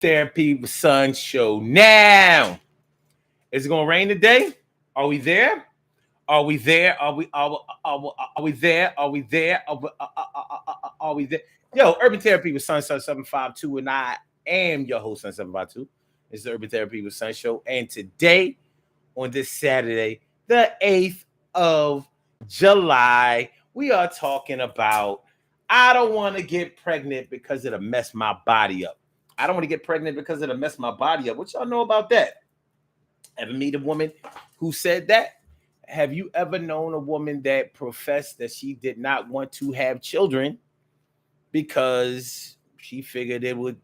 Therapy with Sun show now. Is it gonna rain today? Are we there? Are we there? Are we there? Are we there? Are we there? Yo, Urban Therapy with Sun 752, and I am your host, Sun 752. It's the Urban Therapy with Sun show. And today, on this Saturday, the 8th of July, we are talking about I don't want to get pregnant because it'll mess my body up. I don't want to get pregnant because it'll mess my body up. What y'all know about that? Ever meet a woman who said that? Have you ever known a woman that professed that she did not want to have children because she figured it would,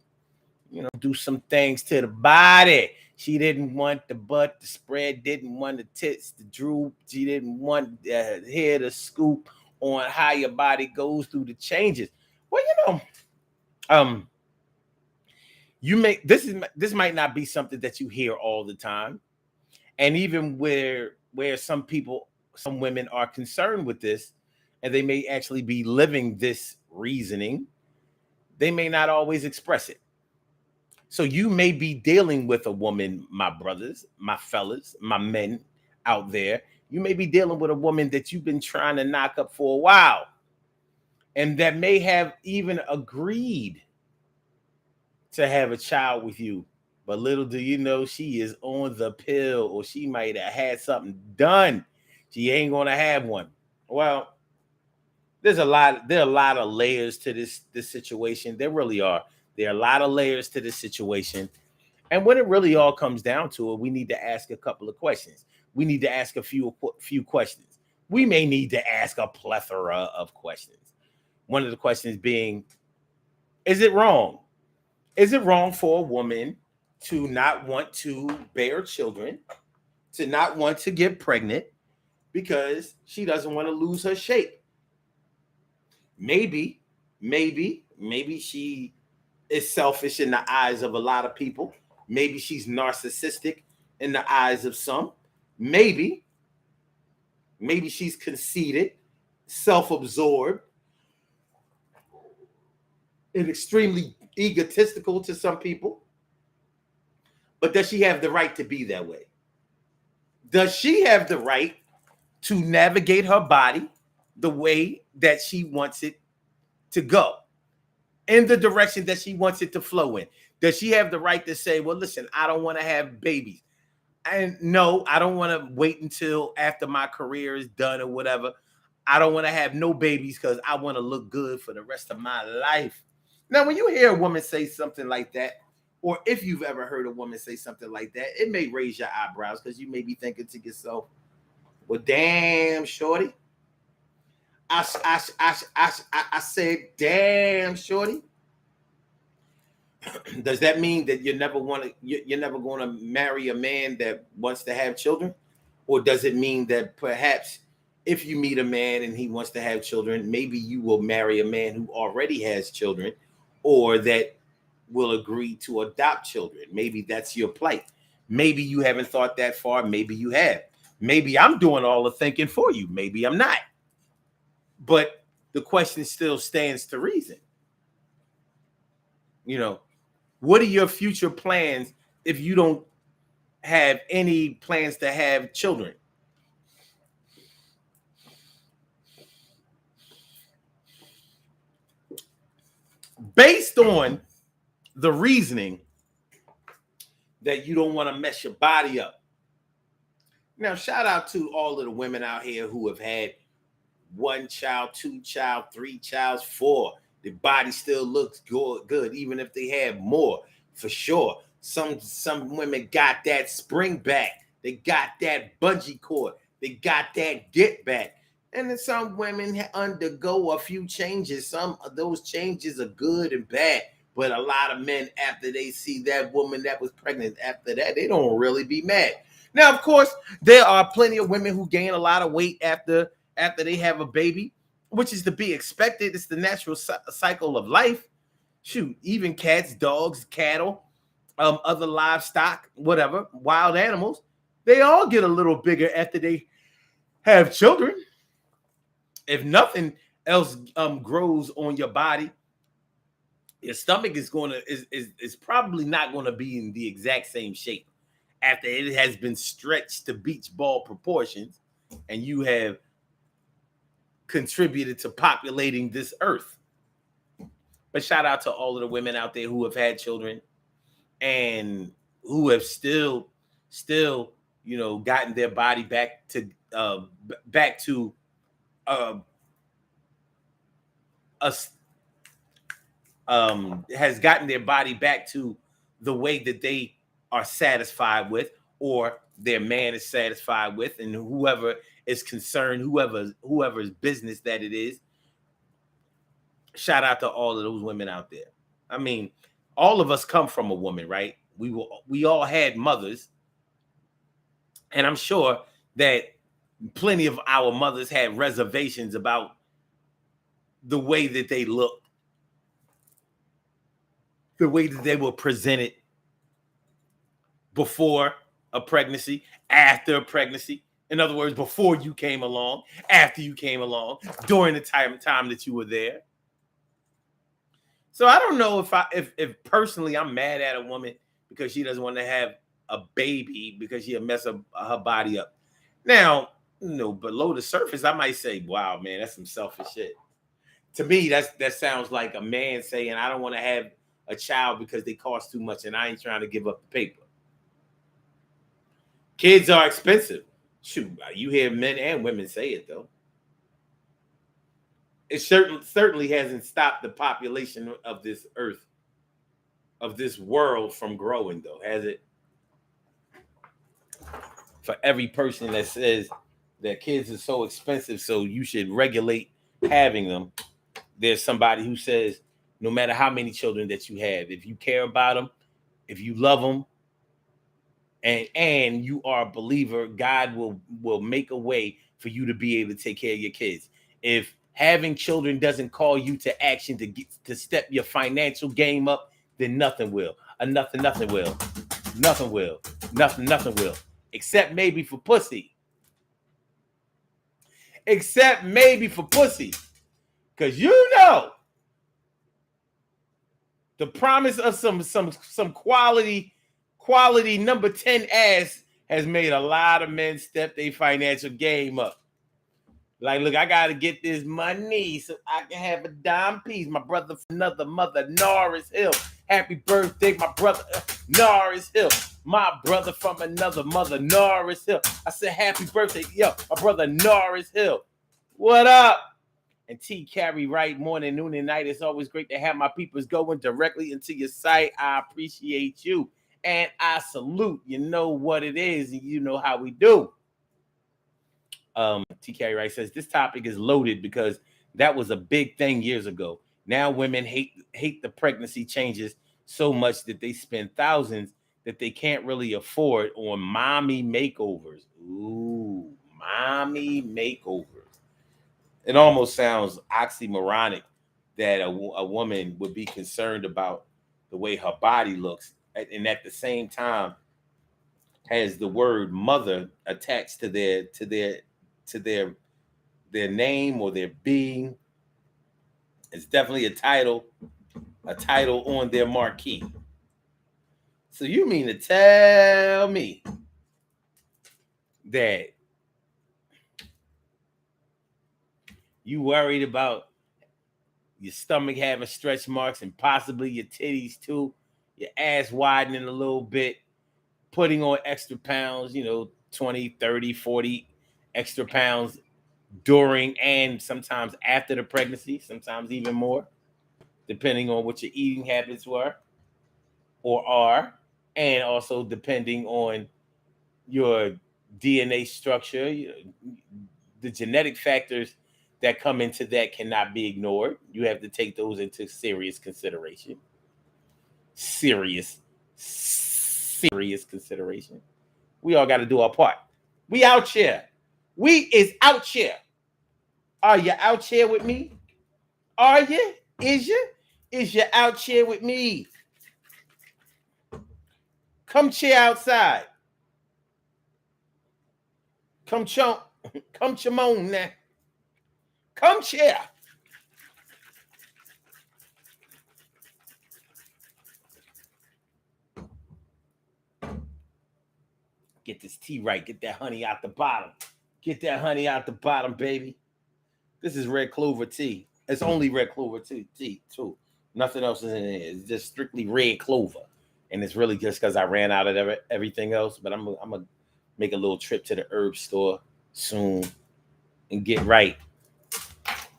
do some things to the body? She didn't want the butt to spread, didn't want the tits to droop. She didn't want the hair to scoop on how your body goes through the changes. Well, this might not be something that you hear all the time. And even where some women are concerned with this, and they may actually be living this reasoning, they may not always express it. So you may be dealing with a woman, my brothers, my fellas, my men out there. You may be dealing with a woman that you've been trying to knock up for a while, and that may have even agreed to have a child with you. But little do you know, she is on the pill, or she might have had something done. She ain't gonna have one. Well, there are a lot of layers to this situation. There really are. There are a lot of layers to this situation. And when it really all comes down to it, we need to ask a couple of questions. We need to ask a few questions. We may need to ask a plethora of questions. One of the questions being, is it wrong? Is it wrong for a woman to not want to bear children, to not want to get pregnant because she doesn't want to lose her shape? Maybe she is selfish in the eyes of a lot of people. Maybe she's narcissistic in the eyes of some. Maybe she's conceited, self-absorbed, and extremely egotistical to some people. But does she have the right to be that way? Does she have the right to navigate her body the way that she wants it to go, in the direction that she wants it to flow in? Does she have the right to say, well, listen, I don't want to have babies? And no, I don't want to wait until after my career is done or whatever. I don't want to have no babies because I want to look good for the rest of my life. Now, when you hear a woman say something like that, or if you've ever heard a woman say something like that, it may raise your eyebrows because you may be thinking to yourself, well, damn, shorty. I said, damn, shorty. Does that mean that you're never going to marry a man that wants to have children? Or does it mean that perhaps if you meet a man and he wants to have children, maybe you will marry a man who already has children, or that will agree to adopt children? Maybe that's your plight. Maybe you haven't thought that far. Maybe you have. Maybe I'm doing all the thinking for you. Maybe I'm not. But the question still stands to reason. What are your future plans if you don't have any plans to have children? Based on the reasoning that you don't want to mess your body up. Now, shout out to all of the women out here who have had 1 child, 2 child, 3 childs, 4. The body still looks good, even if they have more, for sure. Some women got that spring back. They got that bungee cord. They got that get back. And then some women undergo a few changes. Some of those changes are good and bad. But a lot of men, after they see that woman that was pregnant, after that, they don't really be mad. Now, of course, there are plenty of women who gain a lot of weight after they have a baby, which is to be expected. It's the natural cycle of life. Shoot, even cats, dogs, cattle, other livestock, whatever, wild animals, they all get a little bigger after they have children. If nothing else grows on your body, Your stomach is probably not going to be in the exact same shape after it has been stretched to beach ball proportions, and you have contributed to populating this earth. But shout out to all of the women out there who have had children and who have still, gotten their body back to uh, us has gotten their body back to the way that they are satisfied with, or their man is satisfied with, and whoever is concerned, whoever's business that it is. Shout out to all of those women out there. I mean, all of us come from a woman, right? We all had mothers, and I'm sure that plenty of our mothers had reservations about the way that they looked, the way that they were presented before a pregnancy, after a pregnancy. In other words, before you came along, after you came along, during the time that you were there. So I don't know if personally I'm mad at a woman because she doesn't want to have a baby because she'll mess her body up. Now, below the surface, I might say, wow, man, that's some selfish shit. To me, that sounds like a man saying, I don't want to have a child because they cost too much and I ain't trying to give up the paper. Kids are expensive. Shoot, you hear men and women say it, though. It certainly hasn't stopped the population of this earth, of this world, from growing, though, has it? For every person that says that kids are so expensive, so you should regulate having them, there's somebody who says no matter how many children that you have, if you care about them, if you love them, and you are a believer, God will make a way for you to be able to take care of your kids. If having children doesn't call you to action to step your financial game up, then nothing will. Nothing will. Nothing will. Nothing will. Except maybe for pussy. Except maybe for pussy. Because the promise of some quality number 10 ass has made a lot of men step their financial game up. Like, look, I got to get this money so I can have a dime piece. My brother from another mother, Norris Hill. Happy birthday, my brother, Norris Hill. My brother from another mother, Norris Hill. I said, happy birthday, yo, my brother, Norris Hill. What up? And T carry right morning, noon, and night. It's always great to have my peoples going directly into your site. I appreciate you. And I salute. You know what it is, and you know how we do. T carry right says this topic is loaded because that was a big thing years ago. Now women hate the pregnancy changes so much that they spend thousands that they can't really afford on mommy makeovers. Ooh, mommy makeovers. It almost sounds oxymoronic that a woman would be concerned about the way her body looks, and at the same time has the word mother attached to their name or their being. It's definitely a title on their marquee. So you mean to tell me that you worried about your stomach having stretch marks and possibly your titties too, your ass widening a little bit, putting on extra pounds, 20, 30, 40 extra pounds during and sometimes after the pregnancy, sometimes even more, depending on what your eating habits were or are, and also depending on your DNA structure. The genetic factors that come into that cannot be ignored. You have to take those into serious consideration. Serious consideration. We all got to do our part. We out here. We is out here. Are you out here with me? Are you? Is you? Is you out here with me? Come cheer outside. Come chimone now. Come cheer. Get this tea right. Get that honey out the bottom. Get that honey out the bottom, baby. This is red clover tea. It's only red clover tea too. Nothing else is in it. It's just strictly red clover. And it's really just because I ran out of everything else. But I'm going to make a little trip to the herb store soon and get right.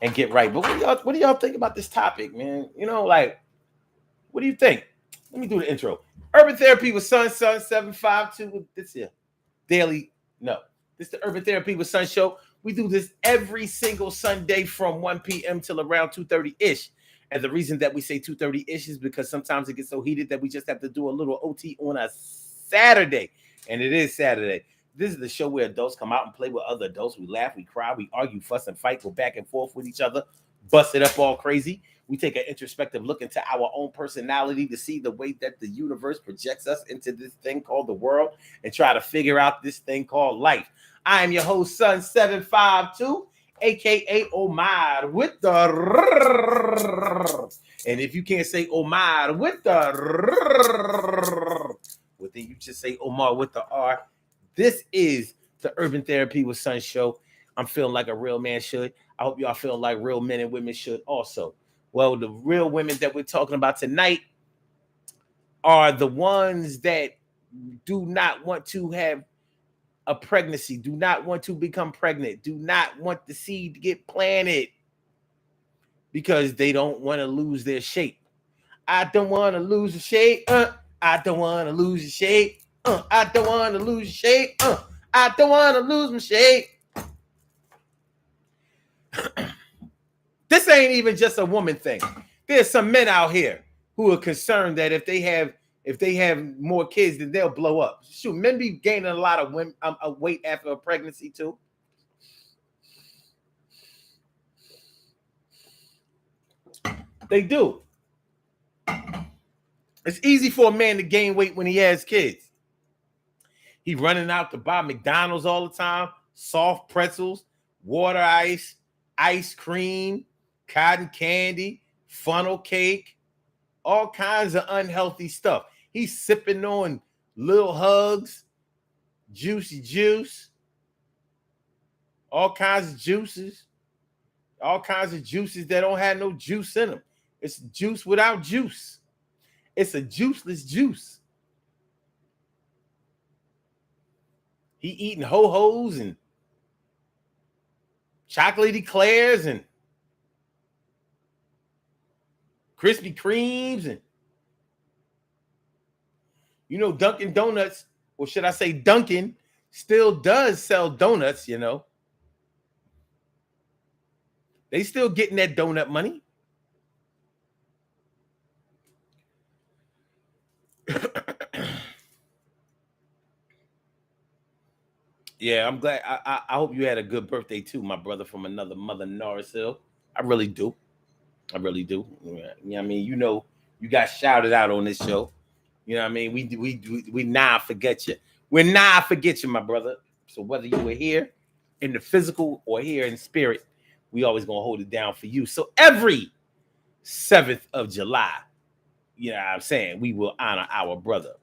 But what do y'all think about this topic, man? You know, like, what do you think? Let me do the intro. Urban Therapy with Sun 752. This here. Daily. No. This is the Urban Therapy with Sun show. We do this every single Sunday from 1 p.m. till around 2:30-ish. And the reason that we say 2:30-ish is because sometimes it gets so heated that we just have to do a little OT on a Saturday. And it is Saturday. This is the show where adults come out and play with other adults. We laugh, we cry, we argue, fuss, and fight, go back and forth with each other, bust it up all crazy. We take an introspective look into our own personality to see the way that the universe projects us into this thing called the world and try to figure out this thing called life. I am your host, Sun 752, aka Omar with the and if you can't say Omar with the well, then you just say Omar with the R. This is the Urban Therapy with Sun show. I'm feeling like a real man should. I hope y'all feel like real men and women should also. Well, the real women that we're talking about tonight are the ones that do not want to have a pregnancy, do not want to become pregnant, do not want the seed to get planted because they don't want to lose their shape. I don't want to lose the shape. I don't want to lose the shape. I don't want to lose the shape. I don't want to lose my shape. This ain't even just a woman thing. There's some men out here who are concerned that if they have more kids, then they'll blow up. Shoot, men be gaining a lot of weight after a pregnancy too. They do. It's easy for a man to gain weight when he has kids. He running out to buy McDonald's all the time, soft pretzels, water ice, ice cream, cotton candy, funnel cake, all kinds of unhealthy stuff. He's sipping on little hugs, juicy juice, all kinds of juices that don't have no juice in them. It's juice without juice. It's a juiceless juice. He eating ho-hos and chocolate eclairs and Krispy Kremes and you know Dunkin' Donuts, or should I say Dunkin' still does sell donuts, you know. They still getting that donut money. Yeah, I'm glad. I hope you had a good birthday too, my brother from another mother, Norris Hill. I really do. Yeah, you know what I mean? You know, you got shouted out on this show. You know what I mean? We not forget you. We're not forget you, my brother. So whether you were here in the physical or here in spirit, we always gonna hold it down for you. So every 7th of July, you know what I'm saying, we will honor our brother.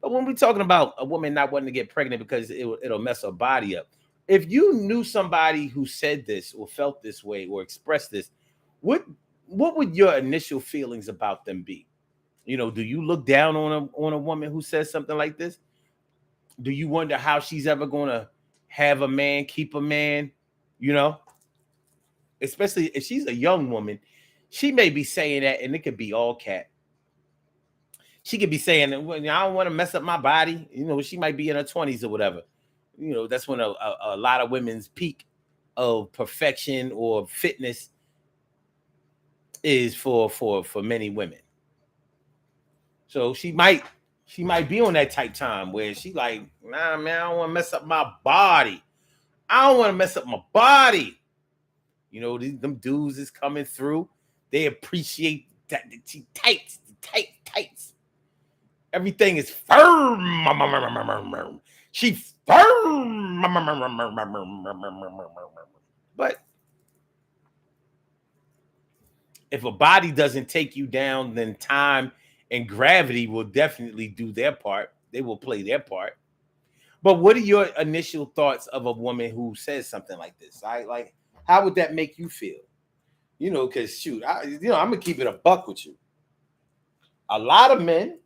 But when we're talking about a woman not wanting to get pregnant because it'll mess her body up, if you knew somebody who said this or felt this way or expressed this, what would your initial feelings about them be? You know, do you look down on a woman who says something like this? Do you wonder how she's ever going to have a man, keep a man? You know, especially if she's a young woman, she may be saying that, and it could be all cat. She could be saying, well, I don't want to mess up my body. You know, she might be in her 20s or whatever. You know, that's when a lot of women's peak of perfection or fitness is for many women. So she might be on that type time where she like, nah, man, I don't want to mess up my body. I don't want to mess up my body. You know, them dudes is coming through. They appreciate that the tights. Everything is firm. She firm. But if a body doesn't take you down, then time and gravity will definitely do their part. They will play their part. But what are your initial thoughts of a woman who says something like this? Like, how would that make you feel? You know, because shoot, I'm gonna keep it a buck with you. A lot of men,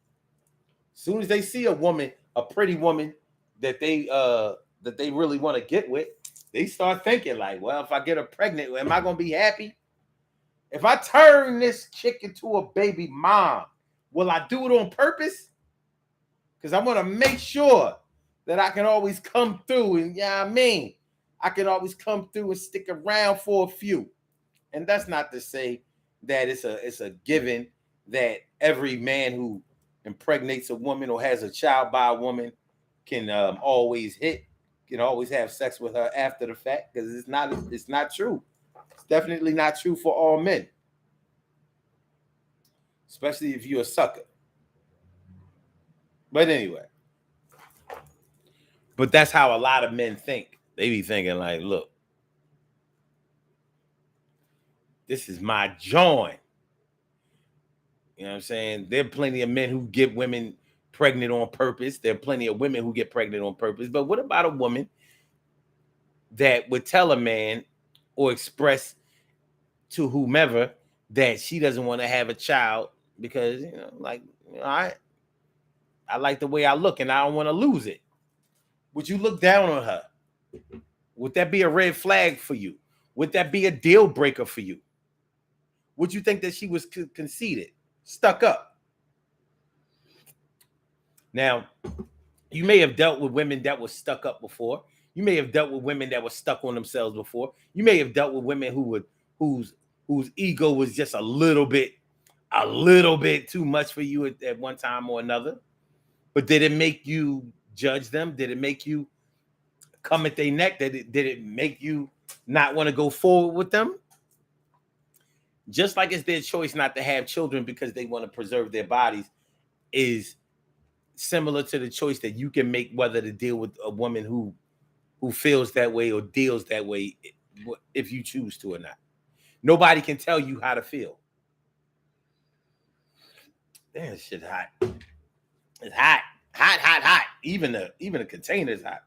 as soon as they see a woman, a pretty woman that they really want to get with, they start thinking like, well, if I get her pregnant, am I gonna be happy? If I turn this chick into a baby mom, will I do it on purpose? Because I want to make sure that I can always come through, and I can always come through and stick around for a few. And that's not to say that it's a given that every man who impregnates a woman or has a child by a woman can always have sex with her after the fact, because it's not true. It's definitely not true for all men, especially if you're a sucker. But anyway, but that's how a lot of men think. They be thinking like, look, this is my joint. You know what I'm saying? There are plenty of men who get women pregnant on purpose. There are plenty of women who get pregnant on purpose. But what about a woman that would tell a man or express to whomever that she doesn't want to have a child because, I like the way I look and I don't want to lose it? Would you look down on her? Would that be a red flag for you? Would that be a deal breaker for you? Would you think that she was conceited, stuck up? Now, you may have dealt with women that were stuck up before. You may have dealt with women that were stuck on themselves before. You may have dealt with women whose ego was just a little bit too much for you at one time or another. But did it make you judge them? Did it make you come at their neck? Did it make you not want to go forward with them? Just like it's their choice not to have children because they want to preserve their bodies is similar to the choice that you can make whether to deal with a woman who feels that way or deals that way, if you choose to or not. Nobody can tell you how to feel. Damn, this shit hot. It's hot. Hot. Even the container is hot.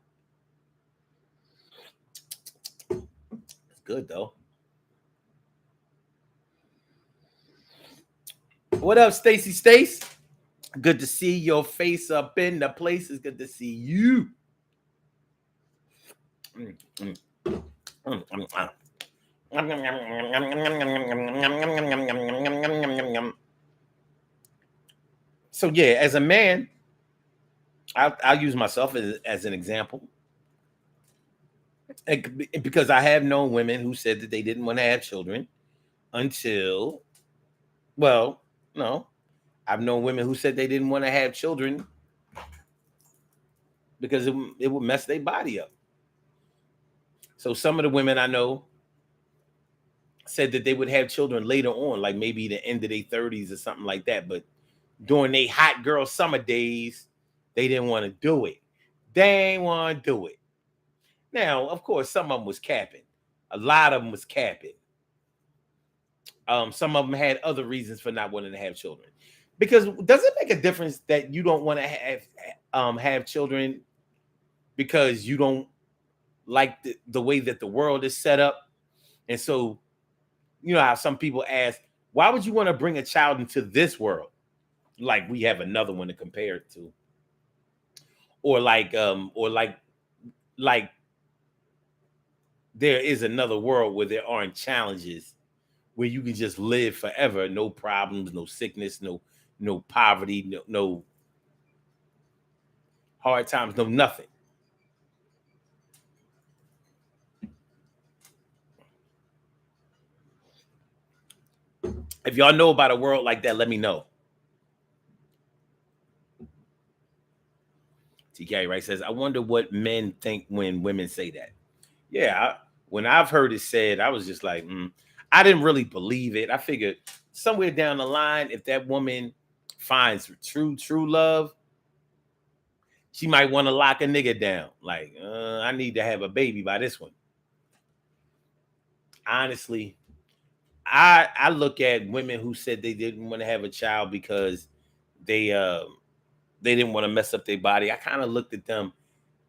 It's good though. What up, Stacy Stace? Good to see your face up in the place. It's good to see you. So yeah, as a man, I'll use myself as an example. Because I have known women who said that they didn't want to have children until, well, no. I've known women who said they didn't want to have children because it would mess their body up. So some of the women I know said that they would have children later on, like maybe the end of their 30s or something like that. But during their hot girl summer days, they didn't want to do it. They ain't want to do it. Now, of course, some of them was capping. A lot of them was capping. Some of them had other reasons for not wanting to have children. Because does it make a difference that you don't want to have children because you don't like the way that the world is set up? And so, you know how some people ask, why would you want to bring a child into this world? Like we have another one to compare it to. Or like there is another world where there aren't challenges, where you can just live forever, no problems, no sickness, no poverty, no hard times, no nothing. If y'all know about a world like that, let me know. TK Wright says, I wonder what men think when women say that. Yeah, when I've heard it said, I was just like, I didn't really believe it. I figured somewhere down the line, if that woman finds true love, she might want to lock a nigga down. Like, I need to have a baby by this one. Honestly, I look at women who said they didn't want to have a child because they didn't want to mess up their body. I kind of looked at them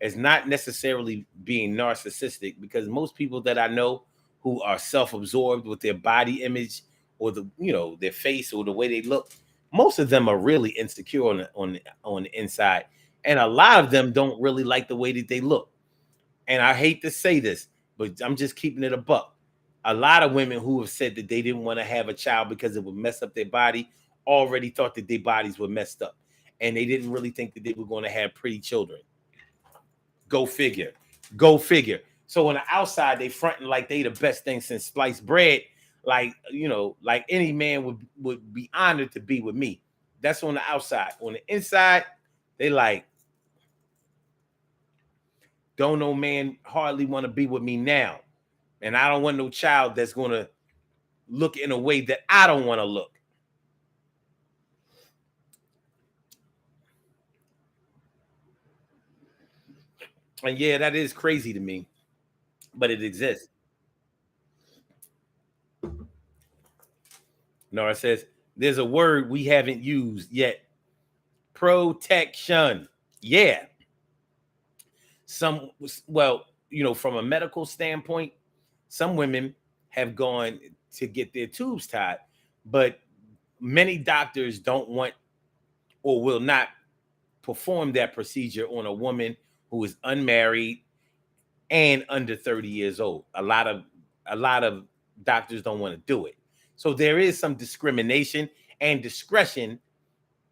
as not necessarily being narcissistic, because most people that I know who are self-absorbed with their body image or their face or the way they look, most of them are really insecure on the inside, and a lot of them don't really like the way that they look. And I hate to say this, but I'm just keeping it a buck. A lot of women who have said that they didn't want to have a child because it would mess up their body already thought that their bodies were messed up, and they didn't really think that they were going to have pretty children. Go figure. Go figure. So on the outside, they fronting like they the best thing since sliced bread. Like, like any man would be honored to be with me. That's on the outside. On the inside, they like, don't no man hardly want to be with me now. And I don't want no child that's going to look in a way that I don't want to look. And yeah, that is crazy to me, but it exists. Nora says, there's a word we haven't used yet. Protection. Yeah. From a medical standpoint, some women have gone to get their tubes tied, but many doctors don't want or will not perform that procedure on a woman who is unmarried and under 30 years old. A lot of doctors don't want to do it. So there is some discrimination and discretion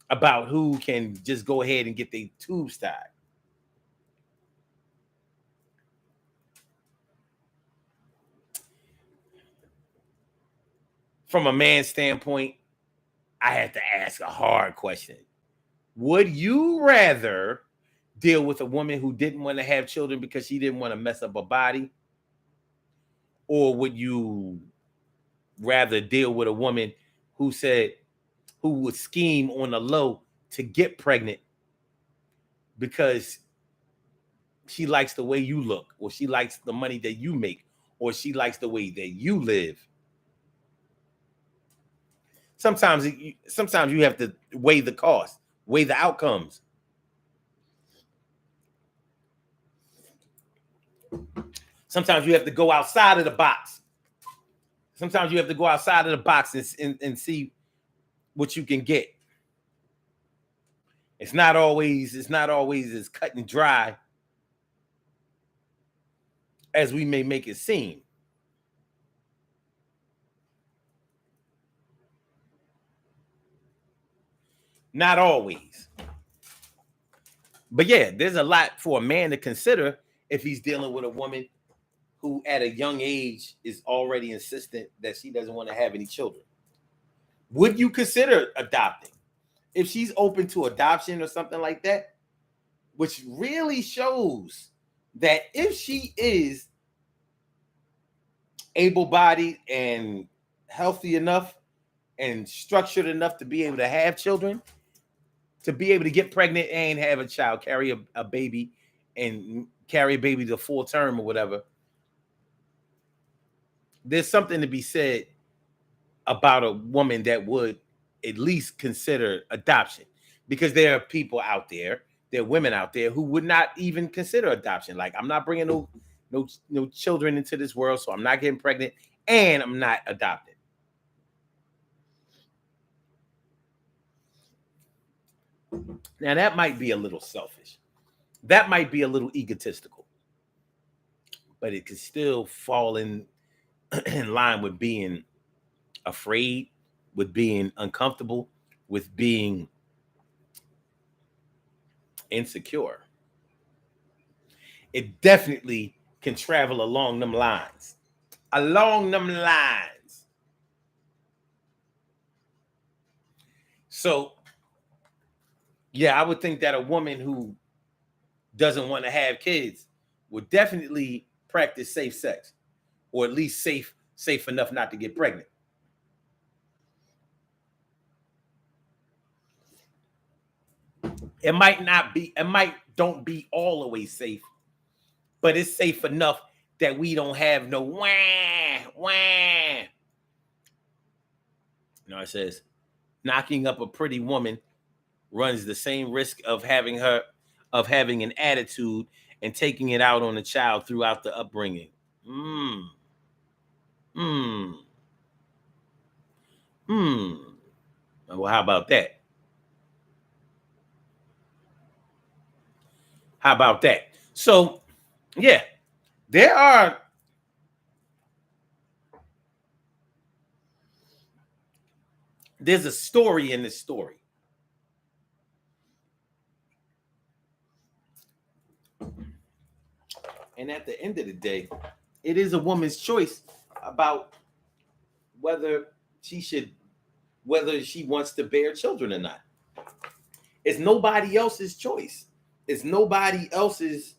about who can just go ahead and get their tubes tied. From a man's standpoint, I have to ask a hard question. Would you rather deal with a woman who didn't want to have children because she didn't want to mess up her body? Or would you rather deal with a woman who would scheme on the low to get pregnant because she likes the way you look, or she likes the money that you make, or she likes the way that you live? Sometimes you have to weigh the cost, weigh the outcomes. Sometimes you have to go outside of the box. Sometimes you have to go outside of the box and see what you can get. It's not always as cut and dry as we may make it seem. Not always. But yeah, there's a lot for a man to consider if he's dealing with a woman who at a young age is already insistent that she doesn't want to have any children. Would you consider adopting? If she's open to adoption or something like that, which really shows that if she is able-bodied and healthy enough and structured enough to be able to have children, to be able to get pregnant and have a child, carry a baby and carry a baby to full term or whatever, there's something to be said about a woman that would at least consider adoption, because there are people out there, there are women out there who would not even consider adoption. Like, I'm not bringing no children into this world, so I'm not getting pregnant and I'm not adopted. Now that might be a little selfish. That might be a little egotistical, but it could still fall in line with being afraid, with being uncomfortable, with being insecure. It definitely can travel along them lines. Along them lines. So, yeah, I would think that a woman who doesn't want to have kids would definitely practice safe sex, or at least safe enough not to get pregnant. It might don't be all the way safe, but it's safe enough that we don't have no wah. It says knocking up a pretty woman runs the same risk of having an attitude and taking it out on the child throughout the upbringing. Well, how about that? How about that? So, yeah, there's a story in this story. And at the end of the day, it is a woman's choice about whether she wants to bear children or not. It's nobody else's choice. It's nobody else's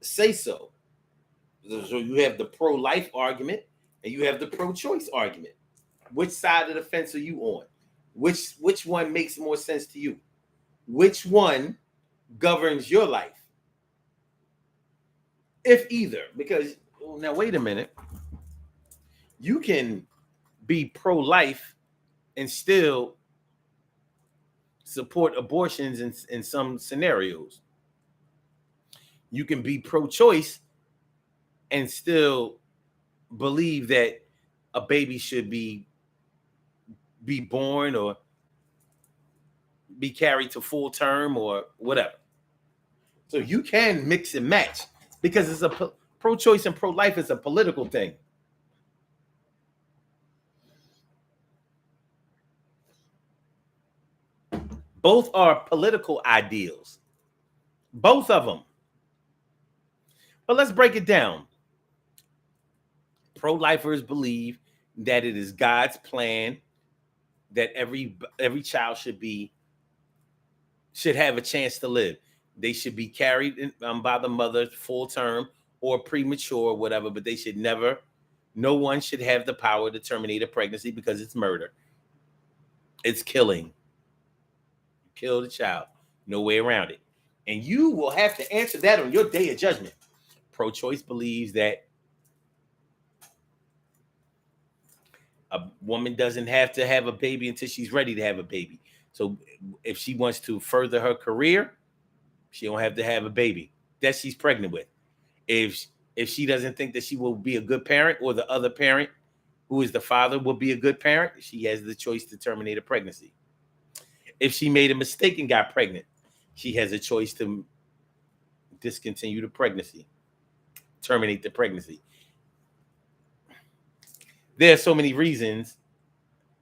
say so. So you have the pro-life argument and you have the pro-choice argument. Which side of the fence are you on? Which one makes more sense to you? Which one governs your life? If either, because now wait a minute. You can be pro-life and still support abortions in some scenarios. You can be pro-choice and still believe that a baby should be born or be carried to full term or whatever. So you can mix and match because it's a pro-choice and pro-life is a political thing. Both are political ideals. Both of them. But let's break it down. Pro-lifers believe that it is God's plan that every child should have a chance to live. They should be carried by the mother full term or premature or whatever, but they should never, no one should have the power to terminate a pregnancy because it's murder. It's killing. Kill the child. No way around it. And you will have to answer that on your day of judgment. Pro-choice believes that a woman doesn't have to have a baby until she's ready to have a baby. So if she wants to further her career, she don't have to have a baby that she's pregnant with. If she doesn't think that she will be a good parent or the other parent, who is the father, will be a good parent, she has the choice to terminate a pregnancy. If she made a mistake and got pregnant, she has a choice to discontinue the pregnancy, terminate the pregnancy. There are so many reasons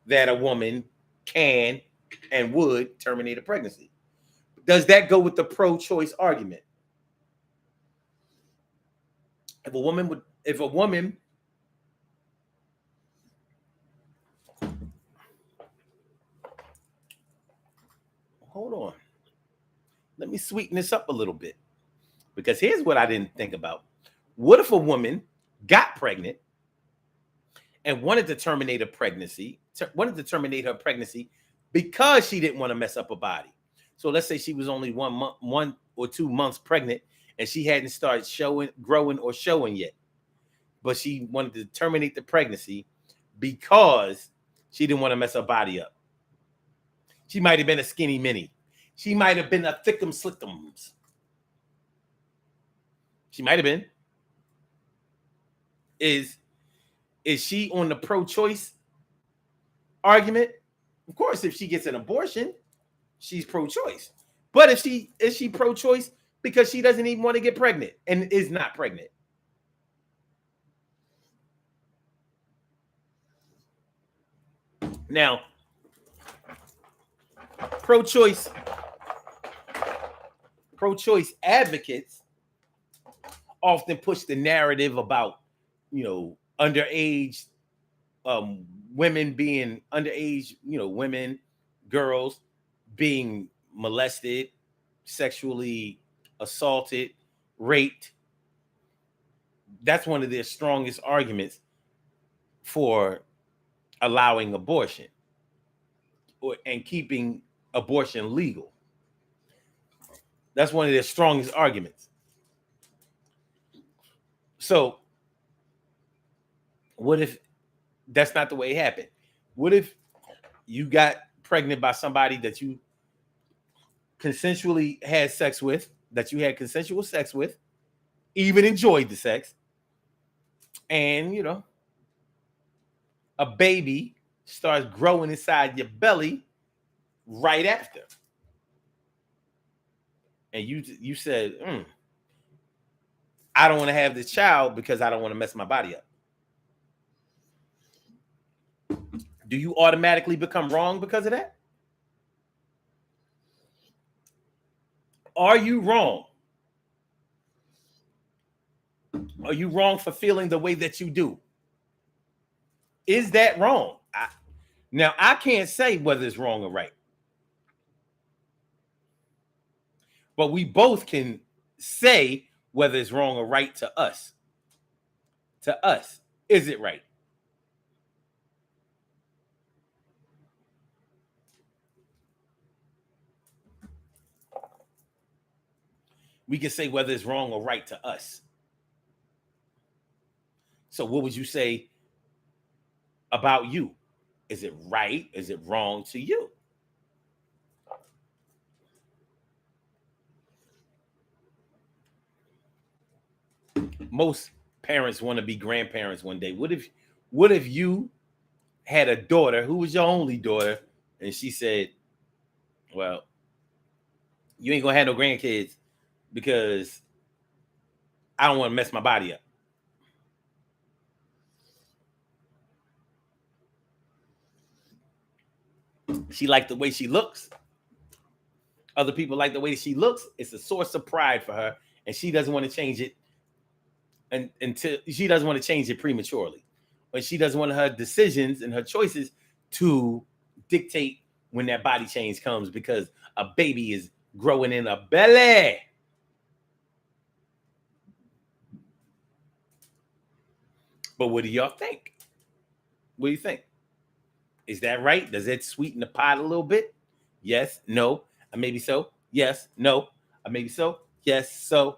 that a woman can and would terminate a pregnancy. Does that go with the pro-choice argument? If a woman hold on, let me sweeten this up a little bit, because here's what I didn't think about. What if a woman got pregnant and wanted to terminate her pregnancy because she didn't want to mess up her body? So let's say she was only 1 or 2 months pregnant and she hadn't started growing or showing yet, but she wanted to terminate the pregnancy because she didn't want to mess her body up. She might have been a skinny mini. She might have been a thickums slickums. She might have been. Is she on the pro-choice argument? Of course, if she gets an abortion, she's pro-choice. But is she pro-choice because she doesn't even want to get pregnant and is not pregnant? Now, pro-choice advocates often push the narrative about, underage women being underage, women, girls being molested, sexually assaulted, raped. That's one of their strongest arguments for allowing abortion and keeping abortion legal. That's one of their strongest arguments. So what if that's not the way it happened? What if you got pregnant by somebody that you consensually had sex with that you had consensual sex with, even enjoyed the sex, and a baby starts growing inside your belly right after, and you said, I don't want to have this child because I don't want to mess my body up. Do you automatically become wrong because of that? Are you wrong? Are you wrong for feeling the way that you do? Is that wrong? Now, I can't say whether it's wrong or right, but we both can say whether it's wrong or right to us. To us, is it right? We can say whether it's wrong or right to us. So what would you say about you? Is it right? Is it wrong to you? Most parents want to be grandparents one day. What if you had a daughter who was your only daughter and she said, well, you ain't gonna have no grandkids because I don't want to mess my body up. She liked the way she looks. Other people like the way she looks. It's a source of pride for her, and she doesn't want to change it until she doesn't want to change it prematurely. But she doesn't want her decisions and her choices to dictate when that body change comes because a baby is growing in a belly. But what do y'all think? What do you think? Is that right? Does it sweeten the pot a little bit? Yes, no, maybe so. Yes, no, maybe so. Yes, so.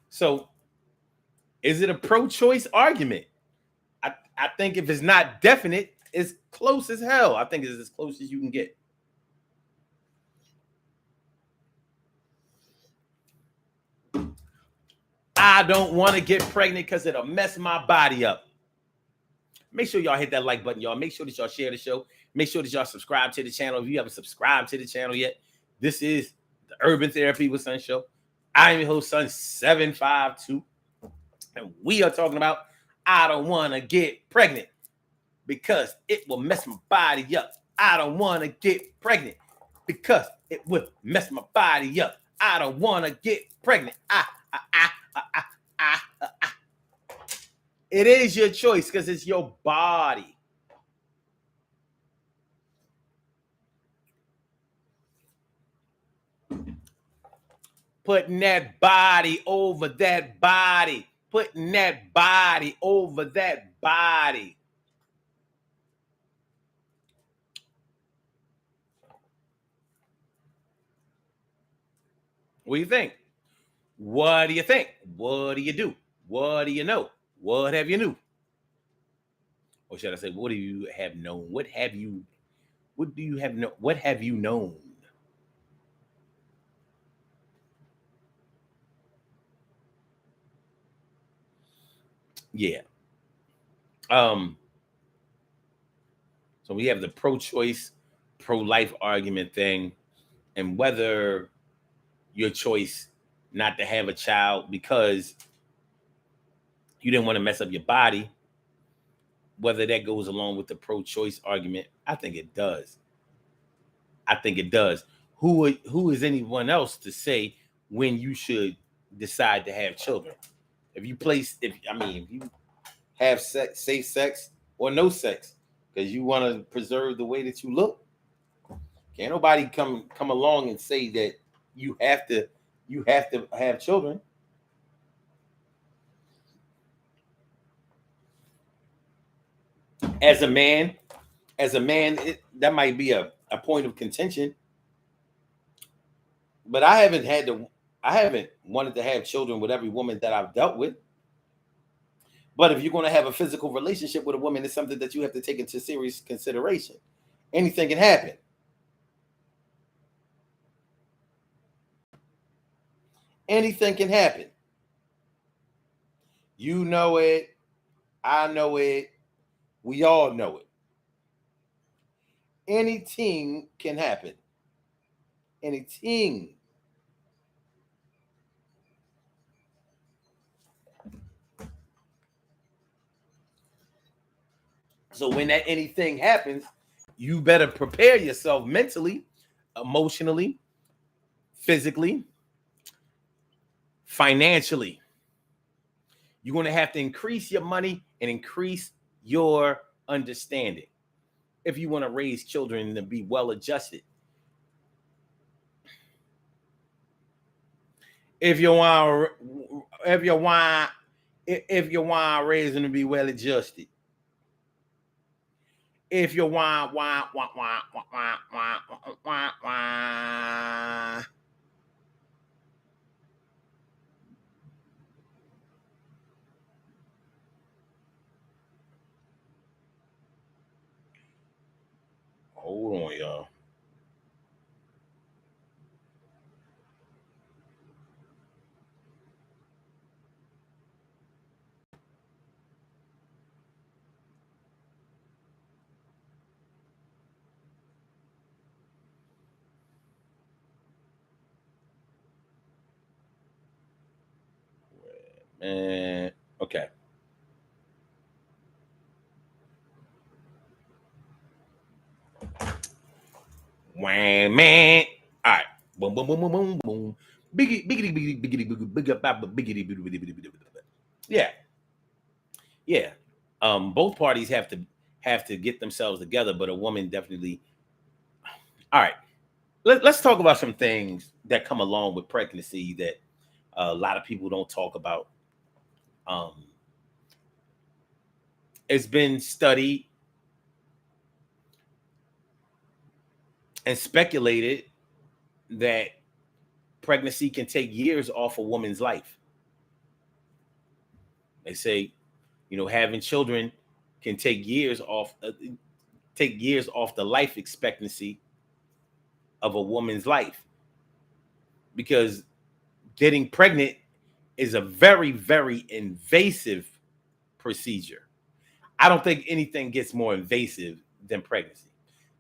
So, is it a pro-choice argument? I think if it's not definite, it's close as hell. I think it's as close as you can get. I don't want to get pregnant because it'll mess my body up. Make sure y'all hit that like button, y'all. Make sure that y'all share the show. Make sure that y'all subscribe to the channel. If you haven't subscribed to the channel yet, this is the Urban Therapy with Son Show. I'm your host, Son 752. And we are talking about I don't want to get pregnant because it will mess my body up. I don't want to get pregnant because it will mess my body up. I don't want to get pregnant. It is your choice because it's your body. Putting that body over that body. Putting that body over that body. What do you think? What do you think? What do you do? What do you know? What have you knew? Or should I say, what do you have known? What do you have known? What have you known? Yeah. So we have the pro-choice, pro-life argument thing, and whether your choice not to have a child because you didn't want to mess up your body, whether that goes along with the pro-choice argument, I think it does. I think it does. Who is anyone else to say when you should decide to have children? If you have sex, safe sex or no sex, because you want to preserve the way that you look, can't nobody come along and say that you have to have children. As a man, that might be a point of contention. But I haven't wanted to have children with every woman that I've dealt with. But if you're going to have a physical relationship with a woman, it's something that you have to take into serious consideration. Anything can happen. Anything can happen. You know it. I know it. We all know it. Anything can happen. Anything. So when that anything happens, you better prepare yourself mentally, emotionally, physically, financially. You're going to have to increase your money and increase your understanding if you want to raise children and be well adjusted. If you want raise them to be well adjusted. If you want hold on, y'all. Man, okay. Wham, man. All right. Boom, boom, boom, boom, boom, boom. Biggity, biggity, biggity, biggity, biggity, biggity. Yeah. Yeah. Both parties have to get themselves together, but a woman definitely. All right. Let's talk about some things that come along with pregnancy that a lot of people don't talk about. It's been studied and speculated that pregnancy can take years off a woman's life. They say, having children can take years off the life expectancy of a woman's life, because getting pregnant is a very, very invasive procedure. I don't think anything gets more invasive than pregnancy.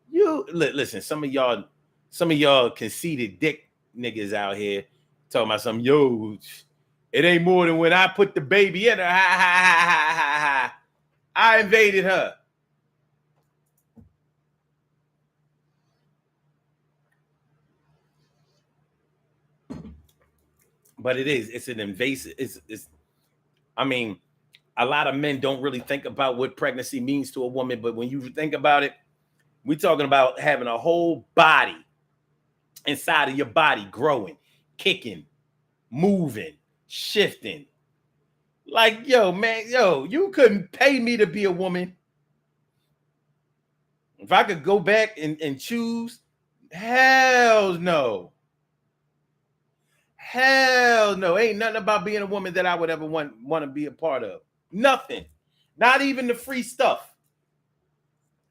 You listen, some of y'all conceited dick niggas out here talking about some, yo, it ain't more than when I put the baby in her. Ha ha ha ha ha ha. I invaded her. But it's an invasive, it's I mean, a lot of men don't really think about what pregnancy means to a woman, but when you think about it, we're talking about having a whole body inside of your body growing, kicking, moving, shifting. Like, yo, man, you couldn't pay me to be a woman. If I could go back and choose, hell no. Hell no. Ain't nothing about being a woman that I would ever want to be a part of. Nothing. Not even the free stuff.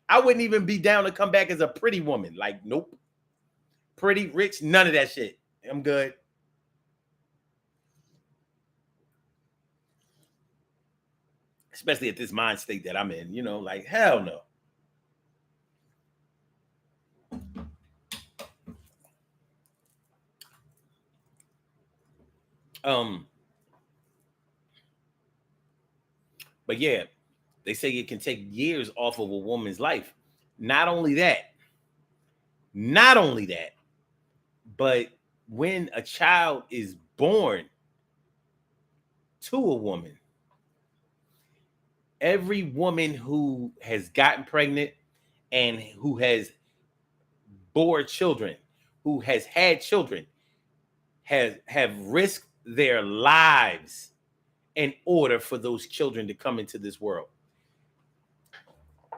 I wouldn't even be down to come back as a pretty woman. Like, nope. Pretty, rich, none of that shit. I'm good. Especially at this mind state that I'm in, like, hell no. But yeah, they say it can take years off of a woman's life. Not only that, but when a child is born to a woman, every woman who has gotten pregnant and who has bore children, who has had children, have risked their lives in order for those children to come into this world.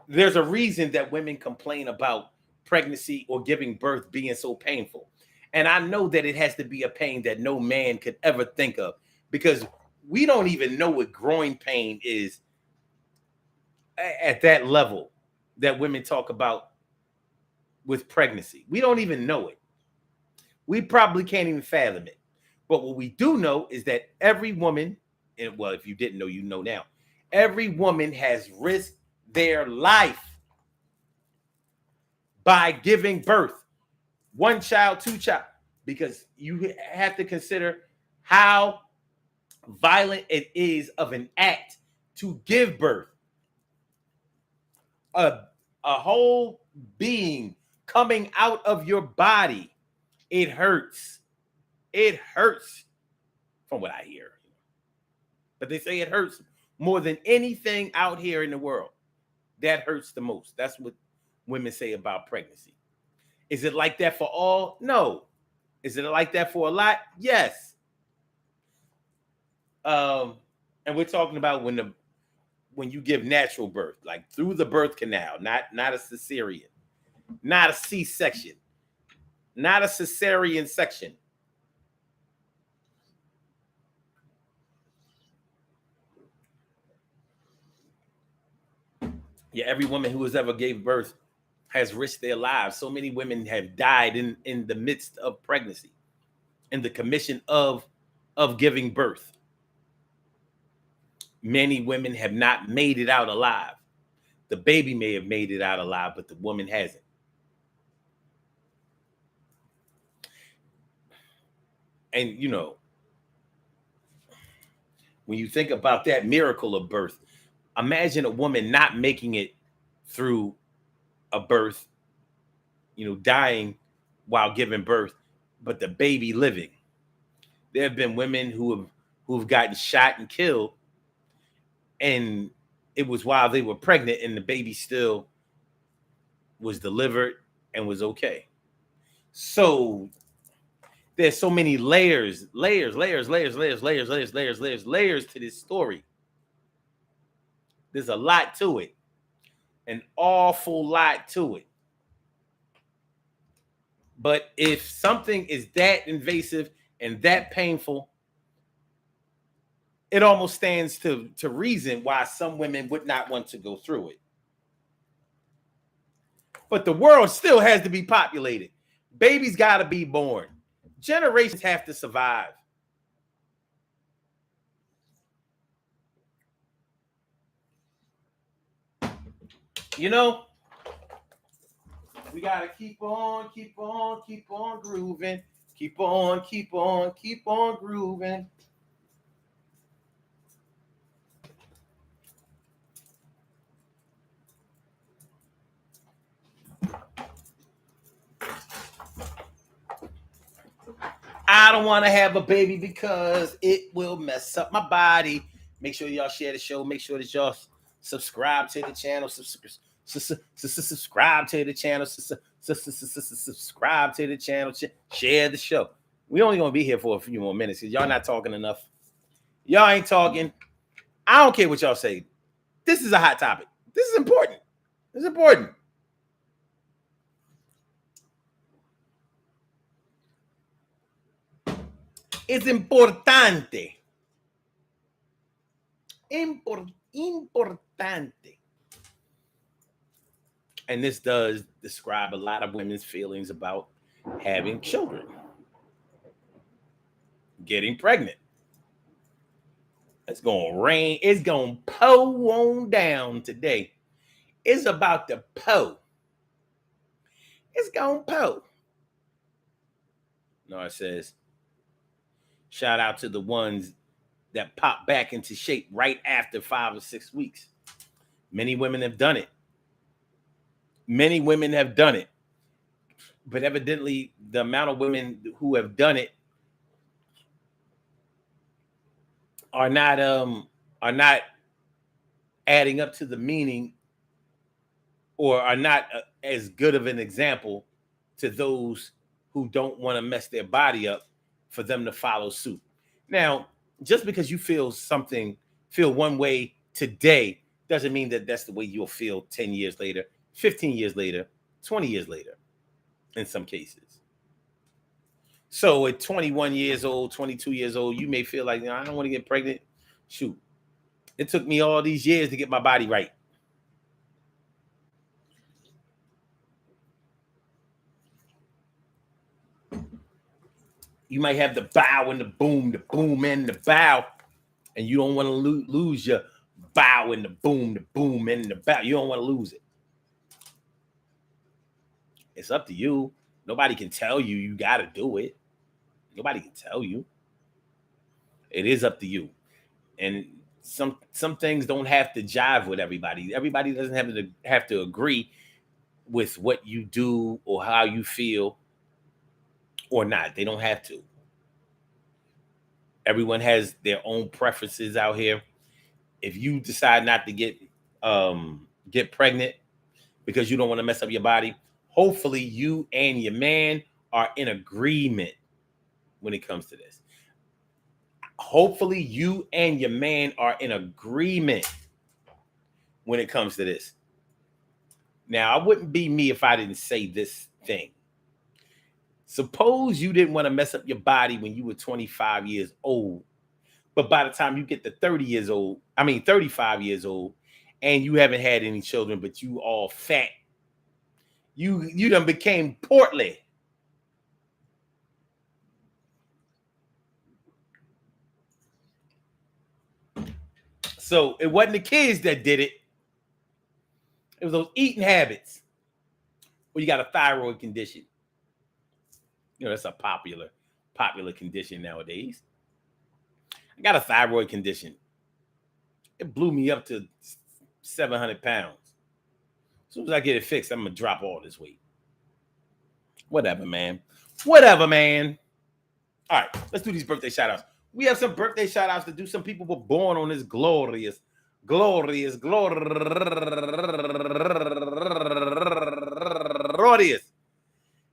There's a reason that women complain about pregnancy or giving birth being so painful. And I know that it has to be a pain that no man could ever think of, because we don't even know what growing pain is at that level that women talk about with pregnancy. We don't even know it. We probably can't even fathom it. But what we do know is that every woman, and well, if you didn't know, you know now, every woman has risked their life by giving birth. One child, two child, because you have to consider how violent it is of an act to give birth. A whole being coming out of your body. It hurts. It hurts from what I hear. But they say it hurts more than anything out here in the world. That hurts the most. That's what women say about pregnancy. Is it like that for all? No. Is it like that for a lot? Yes. And we're talking about when you give natural birth, like through the birth canal, not a cesarean, not a C-section, not a cesarean section. Yeah, every woman who has ever gave birth has risked their lives. So many women have died in the midst of pregnancy, in the commission of giving birth. Many women have not made it out alive. The baby may have made it out alive, but the woman hasn't. And, you know, when you think about that miracle of birth, imagine a woman not making it through a birth, you know, dying while giving birth, but the baby living. There have been women who've gotten shot and killed, and it was while they were pregnant and the baby still was delivered and was okay. So there's so many layers to this story. There's a lot to it, an awful lot to it. But if something is that invasive and that painful, it almost stands to reason why some women would not want to go through it. But the world still has to be populated. Babies got to be born. Generations have to survive. You know, we got to keep on grooving. Keep on grooving. I don't want to have a baby because it will mess up my body. Make sure y'all share the show. Make sure that y'all subscribe to the channel. Subscribe to the channel. Subscribe to the channel. Share the show. We only gonna be here for a few more minutes because y'all not talking enough. Y'all ain't talking. I don't care what y'all say. This is a hot topic. This is important. It's important. Es importante. Importante. And this does describe a lot of women's feelings about having children, getting pregnant. It's going to rain. It's going to pour on down today. It's about to pour. It's going to pour. No, it says, shout out to the ones that pop back into shape right after 5 or 6 weeks. Many women have done it. Many women have done it. But evidently, the amount of women who have done it are not adding up to the meaning, or are not as good of an example to those who don't want to mess their body up for them to follow suit. Now, just because you feel one way today doesn't mean that that's the way you'll feel 10 years later, 15 years later, 20 years later, in some cases. So at 21 years old, 22 years old, you may feel like, I don't want to get pregnant. Shoot, it took me all these years to get my body right. You might have the bow and the boom and the bow, and you don't want to lose your bow and the boom and the bow. You don't want to lose it. It's up to you. Nobody can tell you you got to do it. Nobody can tell you. It is up to you. And some things don't have to jive with everybody. Everybody doesn't have to agree with what you do or how you feel or not. They don't have to. Everyone has their own preferences out here. If you decide not to get pregnant because you don't want to mess up your body, hopefully you and your man are in agreement when it comes to this. Hopefully you and your man are in agreement when it comes to this. Now, I wouldn't be me if I didn't say this thing. Suppose you didn't want to mess up your body when you were 25 years old, but by the time you get to 35 years old, and you haven't had any children, but you all fat, you done became portly. So it wasn't the kids that did it. It was those eating habits. Or you got a thyroid condition. That's a popular condition nowadays. I got a thyroid condition. It blew me up to 700 pounds. As soon as I get it fixed, I'm going to drop all this weight. Whatever, man. All right, let's do these birthday shout-outs. We have some birthday shout-outs to do. Some people were born on this glorious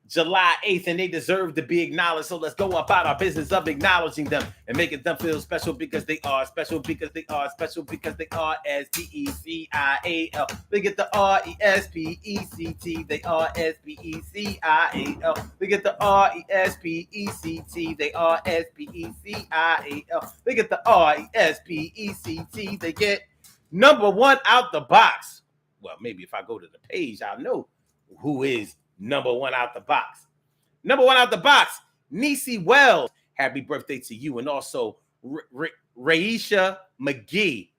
July 8th, and they deserve to be acknowledged. So let's go about our business of acknowledging them and making them feel special because they are special, because they are special, because they are S-P-E-C-I-A-L. They get the R-E-S-P-E-C-T. They are S-P-E-C-I-A-L. They get the R-E-S-P-E-C-T. They are S-P-E-C-I-A-L. They get the R-E-S-P-E-C-T. They get number one out the box. Well, maybe if I go to the page, I'll know who is number one out the box. Number one out the box, Niecy Wells. Happy birthday to you. And also Raisha McGee.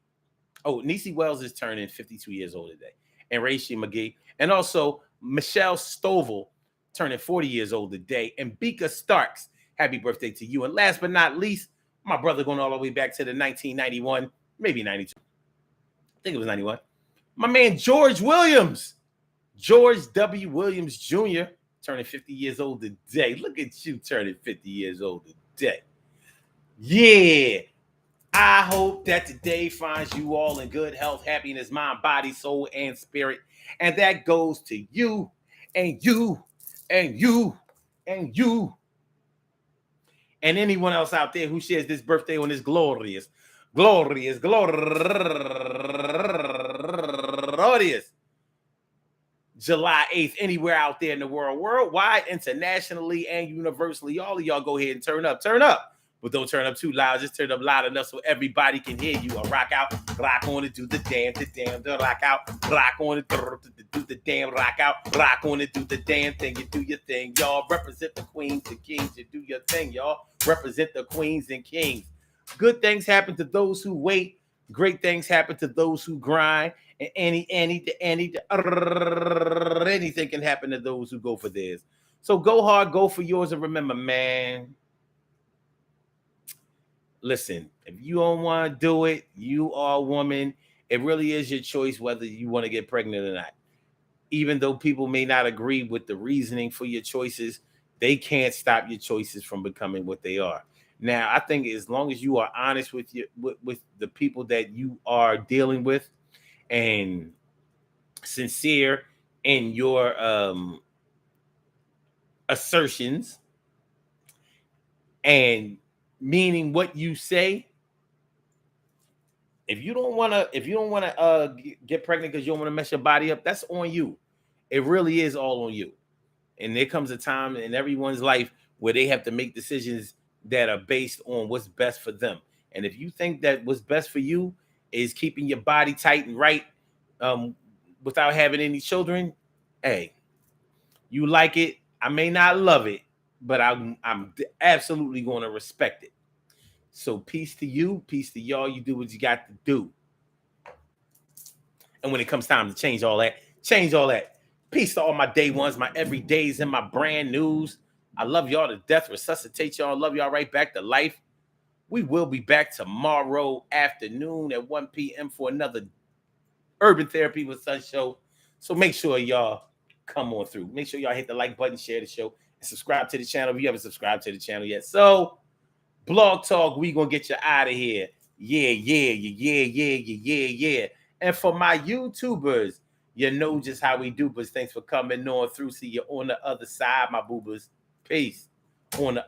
Oh, Niecy Wells is turning 52 years old today. And Raisha McGee. And also Michelle Stovall turning 40 years old today. And Bika Starks. Happy birthday to you. And last but not least, my brother going all the way back to the 1991, maybe 92. I think it was 91. My man George Williams. George W. Williams Jr. turning 50 years old today. Look at you turning 50 years old today. Yeah. I hope that today finds you all in good health, happiness, mind, body, soul, and spirit. And that goes to you and you and you and you. And anyone else out there who shares this birthday on this glorious July 8th, anywhere out there in the world, worldwide, internationally, and universally. All of y'all go ahead and turn up. But don't turn up too loud. Just turn up loud enough so everybody can hear you. Rock out, rock on it, do the damn, rock out, rock on it, do the damn, rock out, rock on it, do the damn thing. You do your thing, y'all. Represent the queens and kings. You do your thing, y'all. Represent the queens and kings. Good things happen to those who wait. Great things happen to those who grind. And anything can happen to those who go for theirs. So go hard, go for yours, and remember, man, listen, if you don't want to do it, you are a woman. It really is your choice whether you want to get pregnant or not. Even though people may not agree with the reasoning for your choices, they can't stop your choices from becoming what they are. Now, I think as long as you are honest with the people that you are dealing with, and sincere in your assertions and meaning what you say, if you don't want to get pregnant because you don't want to mess your body up, that's on you. It really is all on you. And there comes a time in everyone's life where they have to make decisions that are based on what's best for them. And if you think that what's best for you is keeping your body tight and right without having any children, hey, you like it. I may not love it, but I'm absolutely going to respect it. So peace to you, peace to y'all. You do what you got to do. And when it comes time to change all that, change all that. Peace to all my day ones, my everydays, and my brand news. I love y'all to death. Resuscitate y'all. Love y'all right back to life. We will be back tomorrow afternoon at 1 p.m. for another Urban Therapy with Sun show. So make sure y'all come on through. Make sure y'all hit the like button, share the show, and subscribe to the channel if you haven't subscribed to the channel yet. So, Blog Talk, we gonna get you out of here. Yeah. And for my YouTubers, you know just how we do, but thanks for coming on through. See you on the other side, my boobers. Peace. On the